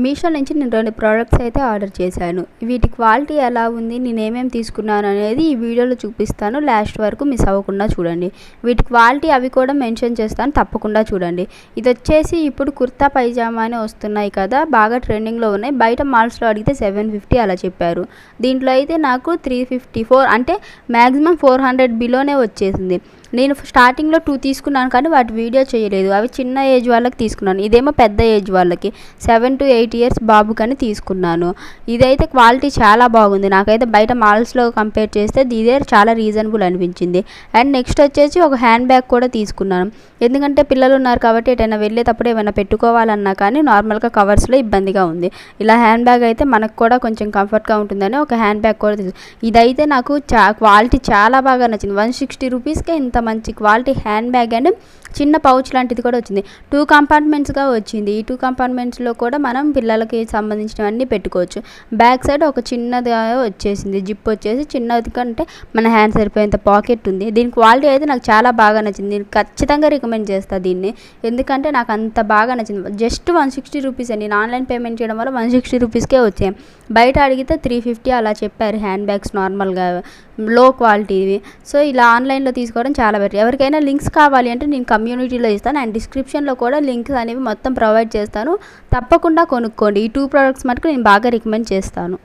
మీషో నుంచి నేను 2 ప్రోడక్ట్స్ అయితే ఆర్డర్ చేశాను. వీటి క్వాలిటీ ఎలా ఉంది, నేనేమేమి తీసుకున్నాను అనేది ఈ వీడియోలో చూపిస్తాను. లాస్ట్ వరకు మిస్ అవ్వకుండా చూడండి. వీటి క్వాలిటీ అవి కూడా మెన్షన్ చేస్తాను, తప్పకుండా చూడండి. ఇది వచ్చేసి ఇప్పుడు కుర్తా పైజామా అని వస్తున్నాయి కదా, బాగా ట్రెండింగ్లో ఉన్నాయి. బయట మాల్స్లో అడిగితే 750 అలా చెప్పారు. దీంట్లో అయితే నాకు 354 అంటే మ్యాక్సిమం 400 బిలోనే వచ్చేసింది. నేను స్టార్టింగ్లో 2 తీసుకున్నాను, కానీ వాటి వీడియో చేయలేదు. అవి చిన్న ఏజ్ వాళ్ళకి తీసుకున్నాను. ఇదేమో పెద్ద ఏజ్ వాళ్ళకి 7 to 8 ఇయర్స్ బాబుకని తీసుకున్నాను. ఇదైతే క్వాలిటీ చాలా బాగుంది. నాకైతే బయట మాల్స్లో కంపేర్ చేస్తే ఇదే చాలా రీజనబుల్ అనిపించింది. అండ్ నెక్స్ట్ వచ్చేసి ఒక హ్యాండ్ బ్యాగ్ కూడా తీసుకున్నాను. ఎందుకంటే పిల్లలు ఉన్నారు కాబట్టి ఎటైనా వెళ్ళేటప్పుడు ఏమైనా పెట్టుకోవాలన్నా కానీ నార్మల్గా కవర్స్లో ఇబ్బందిగా ఉంది. ఇలా హ్యాండ్ బ్యాగ్ అయితే మనకు కూడా కొంచెం కంఫర్ట్గా ఉంటుందని ఒక హ్యాండ్ బ్యాగ్ కూడా ఇదైతే నాకు క్వాలిటీ చాలా బాగా నచ్చింది. 160 రూపీస్కే ఇంత మంచి క్వాలిటీ హ్యాండ్ బ్యాగ్ అండ్ చిన్న పౌచ్ లాంటిది కూడా వచ్చింది. 2 కంపార్ట్మెంట్స్గా వచ్చింది. ఈ 2 కంపార్ట్మెంట్స్లో కూడా మనం పిల్లలకి సంబంధించినవన్నీ పెట్టుకోవచ్చు. బ్యాక్ సైడ్ ఒక చిన్నదిగా వచ్చేసింది, జిప్ వచ్చేసి చిన్నది కంటే మన హ్యాండ్ సరిపోయేంత పాకెట్ ఉంది. దీని క్వాలిటీ అయితే నాకు చాలా బాగా నచ్చింది. నేను ఖచ్చితంగా రికమెండ్ చేస్తాను దీన్ని, ఎందుకంటే నాకు అంత బాగా నచ్చింది. జస్ట్ 160 రూపీస్ అండి. నేను ఆన్లైన్ పేమెంట్ చేయడం వల్ల 160 రూపీస్కే వచ్చాయి. బయట అడిగితే 350 అలా చెప్పారు హ్యాండ్ బ్యాగ్స్ నార్మల్గా లో క్వాలిటీవి. సో ఇలా ఆన్లైన్లో తీసుకోవడం చాలా బెటర్. ఎవరికైనా లింక్స్ కావాలి అంటే నేను కమ్యూనిటీలో ఇస్తాను అండ్ డిస్క్రిప్షన్లో కూడా లింక్స్ అనేవి మొత్తం ప్రొవైడ్ చేస్తాను. తప్పకుండా కొనుక్కోండి. ఈ 2 ప్రోడక్ట్స్ మటుకు నేను బాగా రికమెండ్ చేస్తాను.